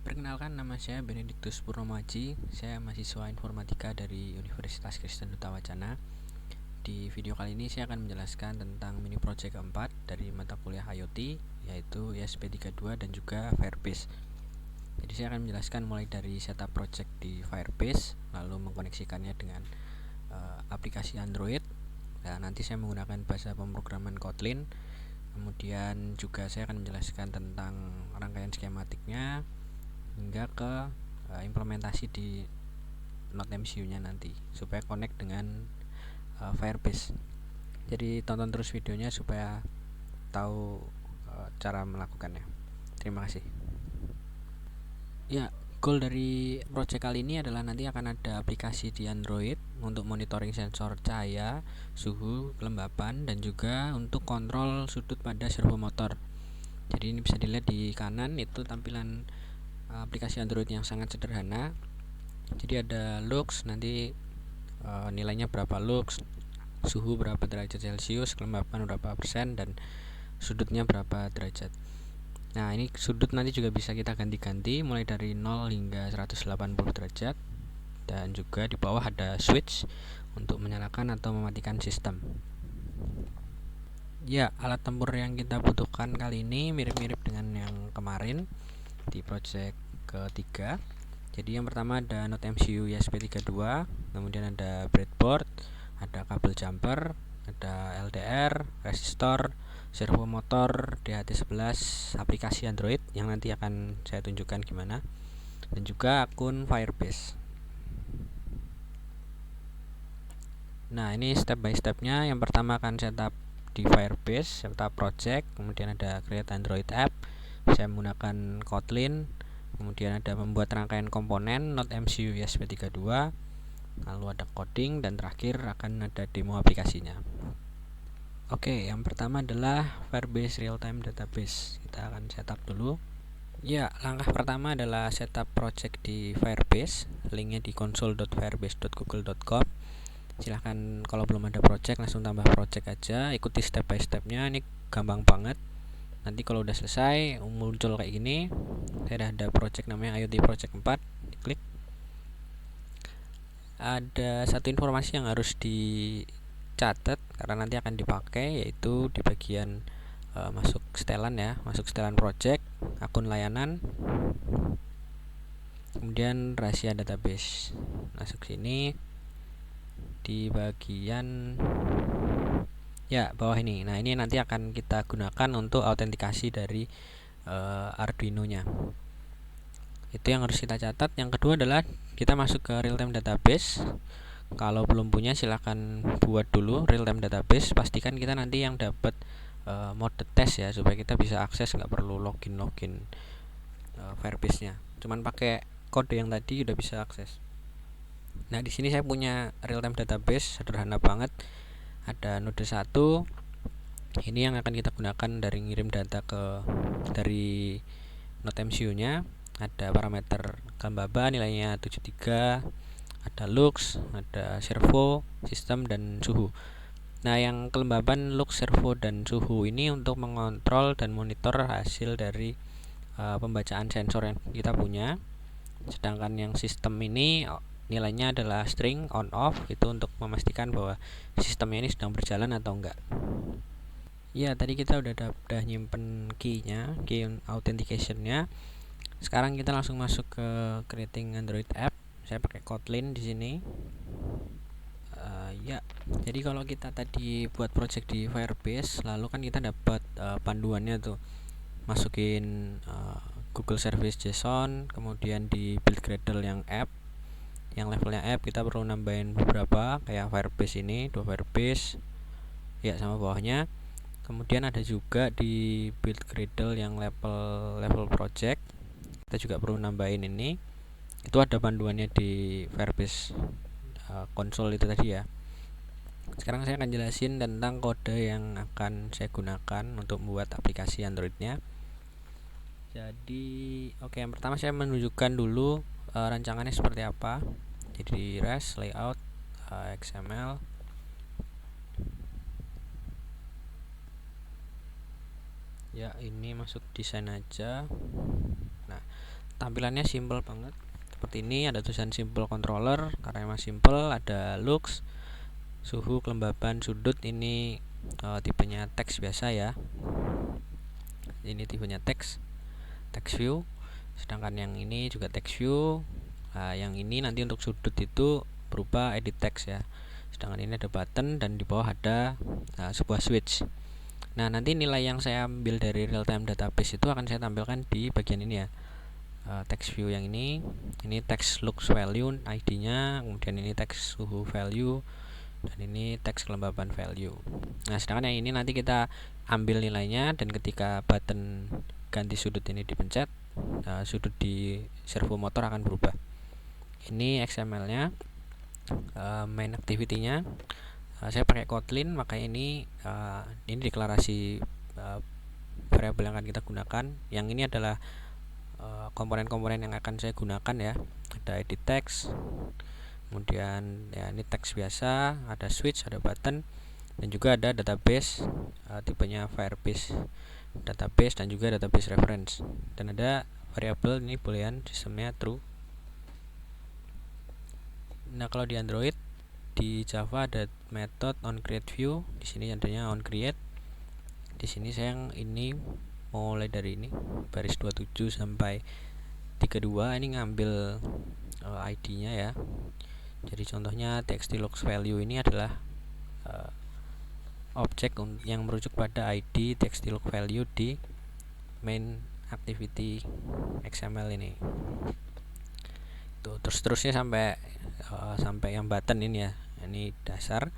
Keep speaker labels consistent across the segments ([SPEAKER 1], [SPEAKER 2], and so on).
[SPEAKER 1] Perkenalkan, nama saya Benediktus Purnomaji. Saya mahasiswa informatika dari Universitas Kristen Duta Wacana. Di video kali ini saya akan menjelaskan tentang mini project keempat dari mata kuliah IoT, yaitu ISP32 dan juga Firebase. Jadi saya akan menjelaskan mulai dari setup project di Firebase, lalu mengkoneksikannya dengan aplikasi Android. Nah, nanti saya menggunakan bahasa pemrograman Kotlin. Kemudian juga saya akan menjelaskan tentang rangkaian skematiknya hingga ke implementasi di Node MCU-nya nanti supaya connect dengan Firebase. Jadi tonton terus videonya supaya tahu cara melakukannya. Terima kasih. Ya, goal dari project kali ini adalah nanti akan ada aplikasi di Android untuk monitoring sensor cahaya, suhu, kelembapan, dan juga untuk kontrol sudut pada servo motor. Jadi ini bisa dilihat di kanan, itu tampilan aplikasi Android yang sangat sederhana. Jadi ada lux, nanti nilainya berapa lux, suhu berapa derajat Celcius, kelembapan berapa persen, dan sudutnya berapa derajat. Nah, ini sudut nanti juga bisa kita ganti-ganti mulai dari 0 hingga 180 derajat. Dan juga di bawah ada switch untuk menyalakan atau mematikan sistem. Ya, alat tempur yang kita butuhkan kali ini mirip-mirip dengan yang kemarin di project ketiga. Jadi yang pertama ada Node MCU ISP32, kemudian ada breadboard, ada kabel jumper, ada LDR, resistor, servo motor, DHT11, aplikasi Android yang nanti akan saya tunjukkan gimana, dan juga akun Firebase. Nah, ini step by stepnya. Yang pertama akan setup di Firebase, setup project, kemudian ada create Android app, saya menggunakan Kotlin, kemudian ada membuat rangkaian komponen Node MCU ISP32, lalu ada coding, dan terakhir akan ada demo aplikasinya. Oke, yang pertama adalah Firebase Real Time Database. Kita akan setup dulu. Ya, langkah pertama adalah setup project di Firebase. Linknya di console.firebase.google.com. Silahkan kalau belum ada project langsung tambah project aja, ikuti step by stepnya. Ini gampang banget. Nanti kalau udah selesai muncul kayak gini, saya ada project namanya IoT project 4, klik. Ada satu informasi yang harus dicatat karena nanti akan dipakai, yaitu di bagian masuk setelan ya, masuk setelan project, akun layanan, kemudian rahasia database. Masuk sini di bagian bawah ini. Nah, ini nanti akan kita gunakan untuk autentikasi dari Arduino-nya. Itu yang harus kita catat. Yang kedua adalah kita masuk ke real time database. Kalau belum punya silahkan buat dulu real time database. Pastikan kita nanti yang dapat mode test ya, supaya kita bisa akses, nggak perlu login Firebase-nya. Cuman pakai kode yang tadi udah bisa akses. Nah, di sini saya punya real time database sederhana banget. Ada node 1. Ini yang akan kita gunakan dari ngirim data dari Node MCU-nya. Ada parameter kelembaban nilainya 73, ada lux, ada servo, sistem, dan suhu. Nah, yang kelembaban, lux, servo, dan suhu ini untuk mengontrol dan monitor hasil dari pembacaan sensor yang kita punya. Sedangkan yang sistem ini nilainya adalah string on off, itu untuk memastikan bahwa sistemnya ini sedang berjalan atau enggak. Ya, tadi kita udah nyimpen key-nya, key authentication-nya. Sekarang kita langsung masuk ke creating Android app. Saya pakai Kotlin di sini. Jadi kalau kita tadi buat project di Firebase, lalu kan kita dapat panduannya tuh. Masukin Google Service JSON, kemudian di build Gradle yang app. Yang levelnya app kita perlu nambahin beberapa, kayak Firebase ini, 2 Firebase. Ya, sama bawahnya. Kemudian ada juga di build Gradle yang level project. Kita juga perlu nambahin ini. Itu ada panduannya di Firebase console itu tadi ya. Sekarang saya akan jelasin tentang kode yang akan saya gunakan untuk membuat aplikasi Android-nya. Jadi, yang pertama saya menunjukkan dulu rancangannya seperti apa. Jadi REST, layout, XML. Ya, ini masuk desain aja. Nah, tampilannya simple banget seperti ini. Ada tulisan simple controller karena emang simple. Ada lux, suhu, kelembaban, sudut. Ini tipenya teks biasa ya. Ini tipenya text view. Sedangkan yang ini juga text view. Yang ini nanti untuk sudut itu berupa edit text ya. Sedangkan ini ada button dan di bawah ada sebuah switch. Nah, nanti nilai yang saya ambil dari real time database itu akan saya tampilkan di bagian ini ya. Text view yang ini text lux value ID-nya, kemudian ini text suhu value, dan ini text kelembaban value. Nah, sedangkan yang ini nanti kita ambil nilainya, dan ketika button ganti sudut ini dipencet, sudut di servo motor akan berubah. Ini XML-nya, main activity-nya. Saya pakai Kotlin, maka ini deklarasi variabel yang akan kita gunakan. Yang ini adalah komponen-komponen yang akan saya gunakan ya. Ada edit text, kemudian ya ini teks biasa, ada switch, ada button, dan juga ada database, tipenya Firebase database, dan juga database reference, dan ada variabel ini boolean, sistemnya true. Nah, kalau di Android, di Java ada method onCreateView. Di sini adanya onCreate. Di sini saya ini mulai dari ini baris 27 sampai 32 ini ngambil ID-nya ya. Jadi contohnya txt-lux value ini adalah objek yang merujuk pada ID txt-lux value di main activity XML ini. Tuh, terus-terusnya sampai yang button ini ya. Ini dasar.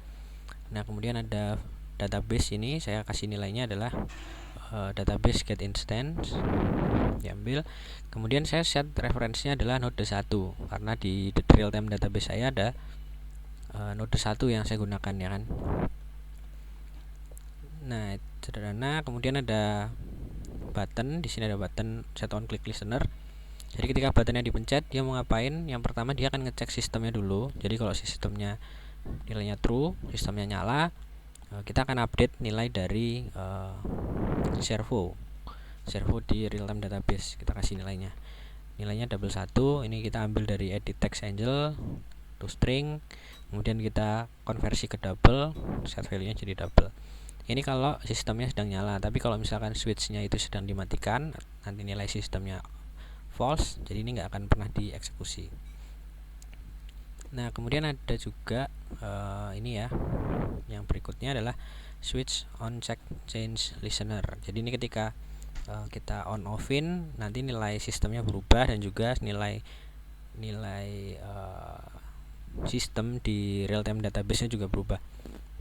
[SPEAKER 1] Nah, kemudian ada database, ini saya kasih nilainya adalah database get instance, diambil. Kemudian saya set referensinya adalah node 1 karena di real time database saya ada node 1 yang saya gunakan ya kan. Nah, sederhana. Kemudian ada button, di sini ada button set on click listener. Jadi ketika buttonnya dipencet, dia mau ngapain? Yang pertama dia akan ngecek sistemnya dulu. Jadi kalau sistemnya nilainya true, sistemnya nyala, kita akan update nilai dari servo di real time database. Kita kasih nilainya double 1. Ini kita ambil dari edit text angel to string, kemudian kita konversi ke double, set value nya jadi double. Ini kalau sistemnya sedang nyala. Tapi kalau misalkan switchnya itu sedang dimatikan, nanti nilai sistemnya false, jadi ini nggak akan pernah dieksekusi. Nah, kemudian ada juga ini ya, yang berikutnya adalah switch on check change listener. Jadi ini ketika kita on offin, nanti nilai sistemnya berubah, dan juga nilai sistem di real time database nya juga berubah.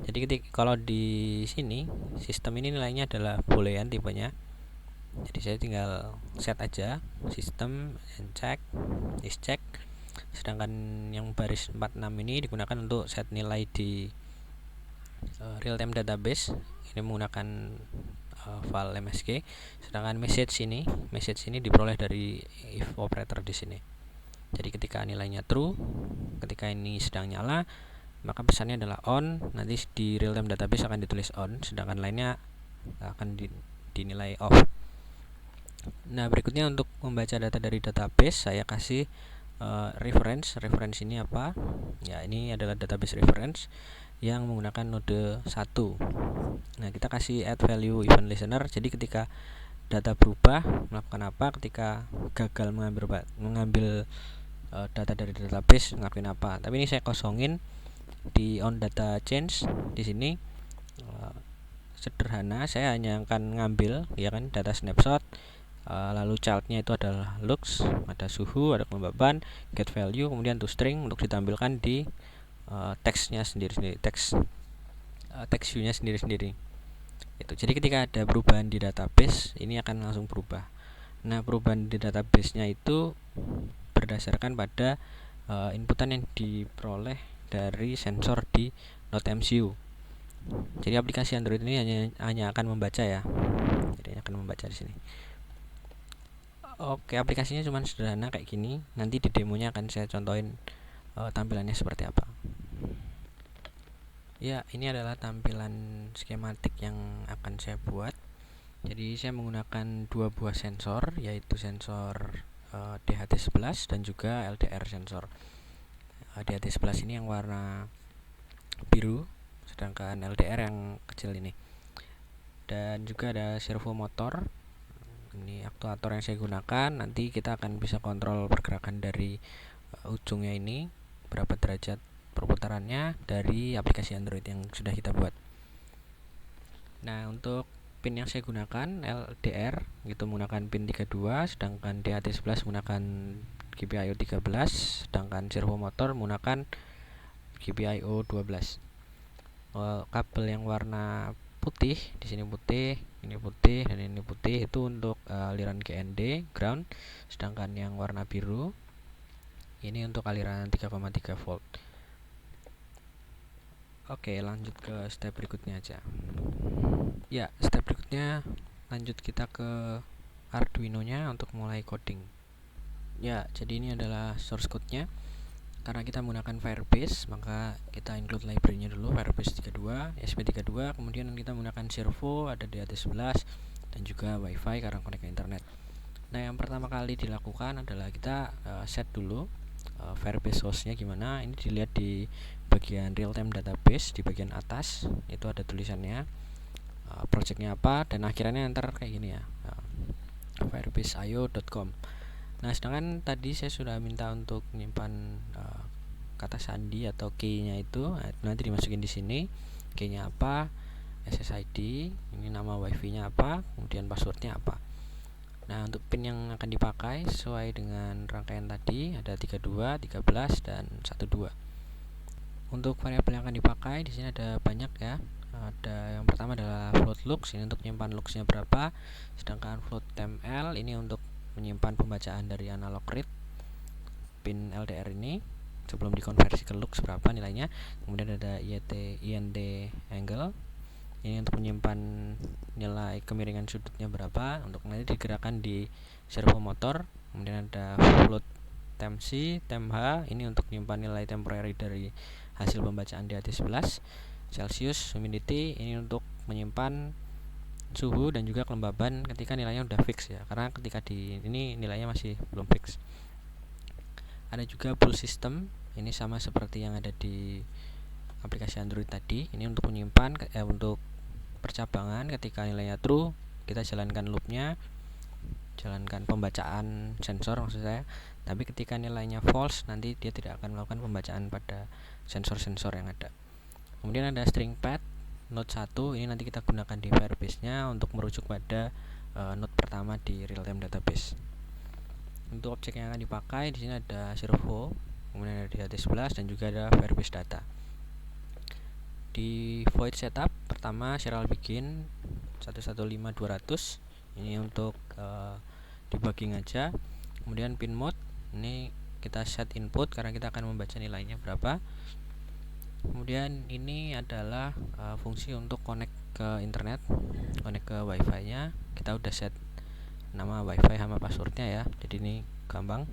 [SPEAKER 1] Jadi kalau di sini sistem ini nilainya adalah boolean tipenya. Jadi saya tinggal set aja sistem and check is check. Sedangkan yang baris 46 ini digunakan untuk set nilai di real time database. Ini menggunakan file MSG. Sedangkan message ini diperoleh dari if operator di sini. Jadi ketika nilainya true, ketika ini sedang nyala, maka pesannya adalah on. Nanti di real time database akan ditulis on, sedangkan lainnya akan dinilai off. Nah, berikutnya untuk membaca data dari database, saya kasih reference ini apa? Ya, ini adalah database reference yang menggunakan node 1. Nah, kita kasih add value event listener. Jadi ketika data berubah, melakukan apa? Ketika gagal mengambil data dari database, ngelakuin apa? Tapi ini saya kosongin di on data change. Di sini sederhana, saya hanya akan ngambil ya kan data snapshot, lalu childnya itu adalah lux, ada suhu, ada kelembaban, get value, kemudian to string untuk ditampilkan di teksnya sendiri-sendiri, text view-nya sendiri-sendiri. Itu. Jadi ketika ada perubahan di database, ini akan langsung berubah. Nah, perubahan di database-nya itu berdasarkan pada inputan yang diperoleh dari sensor di Node MCU. Jadi aplikasi Android ini hanya akan membaca ya. Jadi akan membaca di sini. Oke, aplikasinya cuma sederhana kayak gini. Nanti di demonya akan saya contohin tampilannya seperti apa. Ya, ini adalah tampilan skematik yang akan saya buat. Jadi saya menggunakan 2 buah sensor, yaitu sensor DHT11 dan juga LDR sensor. DHT11 ini yang warna biru, sedangkan LDR yang kecil ini. Dan juga ada servo motor. Ini aktuator yang saya gunakan. Nanti kita akan bisa kontrol pergerakan dari ujungnya ini, berapa derajat perputarannya dari aplikasi Android yang sudah kita buat. Nah, untuk pin yang saya gunakan LDR itu menggunakan pin 32, sedangkan DHT11 menggunakan GPIO 13, sedangkan servo motor menggunakan GPIO 12. Kabel yang warna putih, di sini putih, ini putih, dan ini putih, itu untuk aliran GND ground, sedangkan yang warna biru ini untuk aliran 3,3 volt. Oke, lanjut ke step berikutnya aja. Ya, step berikutnya lanjut kita ke Arduino nya untuk mulai coding. Ya, jadi ini adalah source code-nya. Karena kita menggunakan Firebase, maka kita include library-nya dulu, Firebase 32, ESP32, kemudian kita menggunakan servo, ada DHT11, dan juga WiFi karena connect ke internet. Nah, yang pertama kali dilakukan adalah kita set dulu Firebase host-nya gimana. Ini dilihat di bagian real time database, di bagian atas itu ada tulisannya projectnya apa, dan akhirannya ntar kayak gini ya, firebaseio.com. Nah, sedangkan tadi saya sudah minta untuk menyimpan kata sandi atau key-nya itu, nanti dimasukin di sini. Key-nya apa, SSID, ini nama wifi-nya apa, kemudian password-nya apa. Nah, untuk pin yang akan dipakai sesuai dengan rangkaian tadi ada 32, 13, dan 12. Untuk variabel yang akan dipakai di sini ada banyak ya. Ada yang pertama adalah float looks, ini untuk menyimpan looksnya berapa, sedangkan float ml ini untuk menyimpan pembacaan dari analog read pin LDR ini sebelum dikonversi ke looks berapa nilainya. Kemudian ada INT angle, ini untuk menyimpan nilai kemiringan sudutnya berapa untuk nanti digerakkan di servo motor. Kemudian ada float temp C, temp H, ini untuk menyimpan nilai temporary dari hasil pembacaan DHT11. Celsius, humidity, ini untuk menyimpan suhu dan juga kelembaban ketika nilainya udah fix ya, karena ketika di ini nilainya masih belum fix. Ada juga pull system, ini sama seperti yang ada di aplikasi Android tadi. Ini untuk menyimpan untuk percabangan ketika nilainya true kita jalankan loopnya, jalankan pembacaan sensor maksud saya. Tapi ketika nilainya false nanti dia tidak akan melakukan pembacaan pada sensor-sensor yang ada. Kemudian ada string path node 1, ini nanti kita gunakan di Firebase-nya untuk merujuk pada node pertama di real time database. Untuk objek yang akan dipakai di sini ada servo, kemudian ada DHT11 dan juga ada Firebase data. Di void setup pertama serial begin 115200, ini untuk debugging aja. Kemudian pin mode, ini kita set input karena kita akan membaca nilainya berapa. Kemudian ini adalah fungsi untuk connect ke internet, connect ke wifi nya. Kita udah set nama wifi sama passwordnya ya, jadi ini gampang,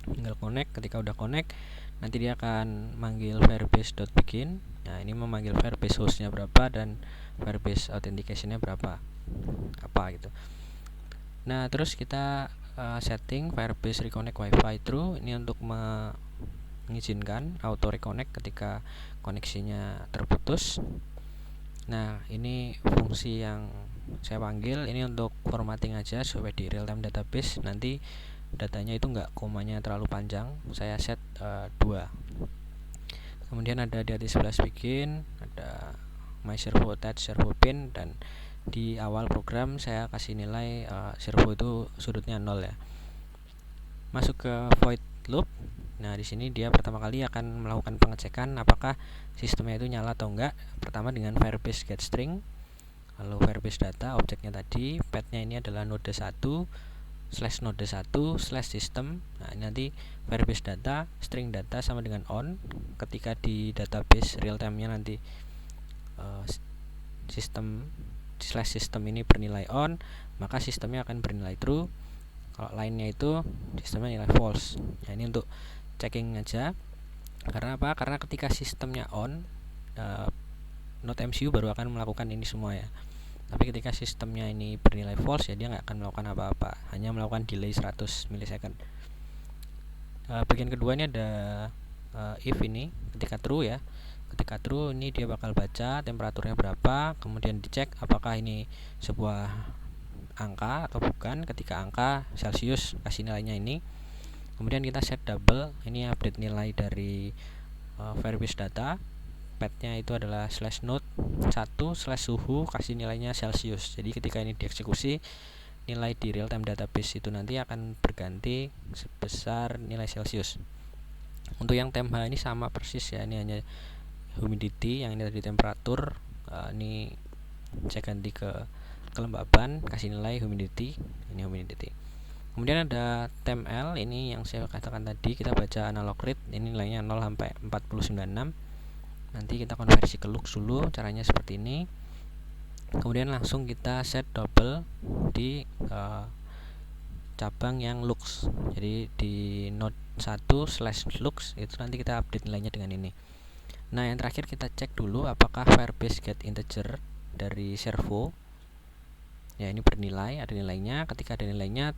[SPEAKER 1] tinggal connect. Ketika udah connect nanti dia akan manggil firebase.begin. Nah, ini memanggil Firebase hostnya berapa dan Firebase authentication-nya berapa apa gitu. Nah, terus kita setting Firebase reconnect wifi true, ini untuk mengizinkan auto reconnect ketika koneksinya terputus. Nah, ini fungsi yang saya panggil, ini untuk formatting aja supaya di real time database nanti datanya itu enggak komanya terlalu panjang. Saya set 2. Kemudian ada DHT11 begin, ada my servo attach servo pin, dan di awal program saya kasih nilai servo itu sudutnya 0 ya. Masuk ke void loop. Nah, di sini dia pertama kali akan melakukan pengecekan apakah sistemnya itu nyala atau enggak. Pertama dengan Firebase get string, lalu Firebase data, objeknya tadi, path-nya ini adalah node 1 /node 1 /system. Nah, ini nanti Firebase data string data sama dengan on. Ketika di database real time-nya nanti system ini bernilai on, maka sistemnya akan bernilai true. Kalau lainnya itu sistemnya nilai false. Nah, ini untuk checking aja. Karena apa? Karena ketika sistemnya on, node MCU baru akan melakukan ini semua ya. Tapi ketika sistemnya ini bernilai false ya dia nggak akan melakukan apa-apa, hanya melakukan delay 100 milisecond. Bagian kedua ini ada if ini ketika true ya. Ketika true ini dia bakal baca temperaturnya berapa, kemudian dicek apakah ini sebuah angka atau bukan. Ketika angka Celsius kasih nilainya ini. Kemudian kita set double, ini update nilai dari Firebase data. Path-nya itu adalah /node1/suhu kasih nilainya Celsius. Jadi ketika ini dieksekusi, nilai di real time database itu nanti akan berganti sebesar nilai Celsius. Untuk yang temp H ini sama persis ya, ini hanya humidity, yang ini tadi temperatur. Ini saya ganti ke kelembaban, kasih nilai humidity, ini humidity. Kemudian ada temp L, ini yang saya katakan tadi, kita baca analog read, ini nilainya 0 sampai 4096. Nanti kita konversi ke lux dulu, caranya seperti ini. Kemudian langsung kita set double di cabang yang lux. Jadi di node 1/lux itu nanti kita update nilainya dengan ini. Nah, yang terakhir kita cek dulu apakah Firebase get integer dari servo. Ya, ini bernilai, ada nilainya. Ketika ada nilainya,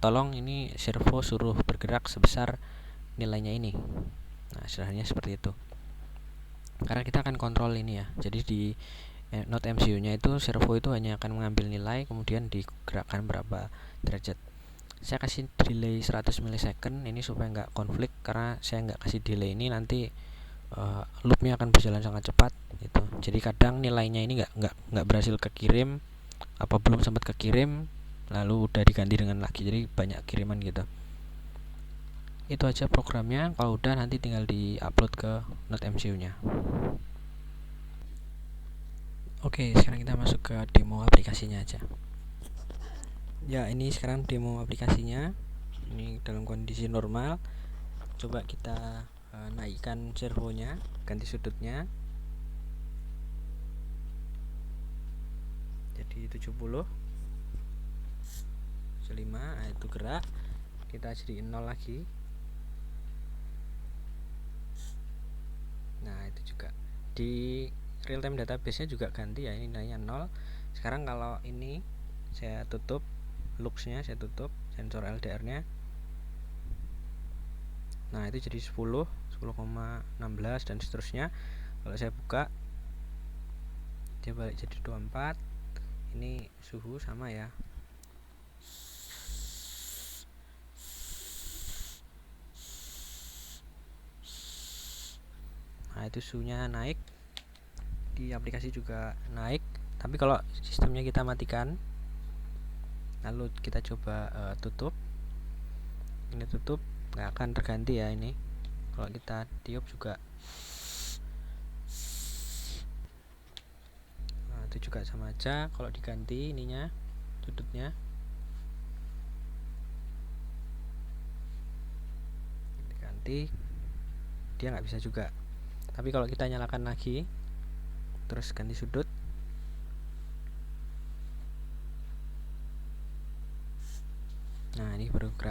[SPEAKER 1] tolong ini servo suruh bergerak sebesar nilainya ini. Nah, sederhananya seperti itu. Karena kita akan kontrol ini ya. Jadi di node MCU nya itu servo itu hanya akan mengambil nilai kemudian digerakkan berapa derajat. Saya kasih delay 100 milisecond ini supaya nggak konflik, karena saya nggak kasih delay ini nanti loopnya akan berjalan sangat cepat gitu. Jadi kadang nilainya ini nggak berhasil kekirim, apa belum sempat kekirim lalu udah diganti dengan lagi, jadi banyak kiriman gitu. Itu aja programnya. Kalau udah nanti tinggal di upload ke node MCU nya. Oke, sekarang kita masuk ke demo aplikasinya aja. Ya, ini sekarang demo aplikasinya. Ini dalam kondisi normal. Coba kita naikkan servonya, ganti sudutnya jadi 70 5, itu gerak. Kita jadi 0 lagi. Nah, itu juga di real time database nya juga ganti ya, ini nilainya 0. Sekarang kalau ini saya tutup lux nya, saya tutup sensor LDR nya, nah itu jadi 10, 10,16 dan seterusnya. Kalau saya buka dia balik jadi 24. Ini suhu sama ya. Nah, itu suhunya naik. Di aplikasi juga naik. Tapi kalau sistemnya kita matikan, lalu kita coba tutup, ini tutup, nggak akan terganti ya ini. Kalau kita tiup juga, nah, itu juga sama aja. Kalau diganti ininya, sudutnya diganti, dia nggak bisa juga. Tapi kalau kita nyalakan lagi, terus ganti sudut, nah ini baru gerak.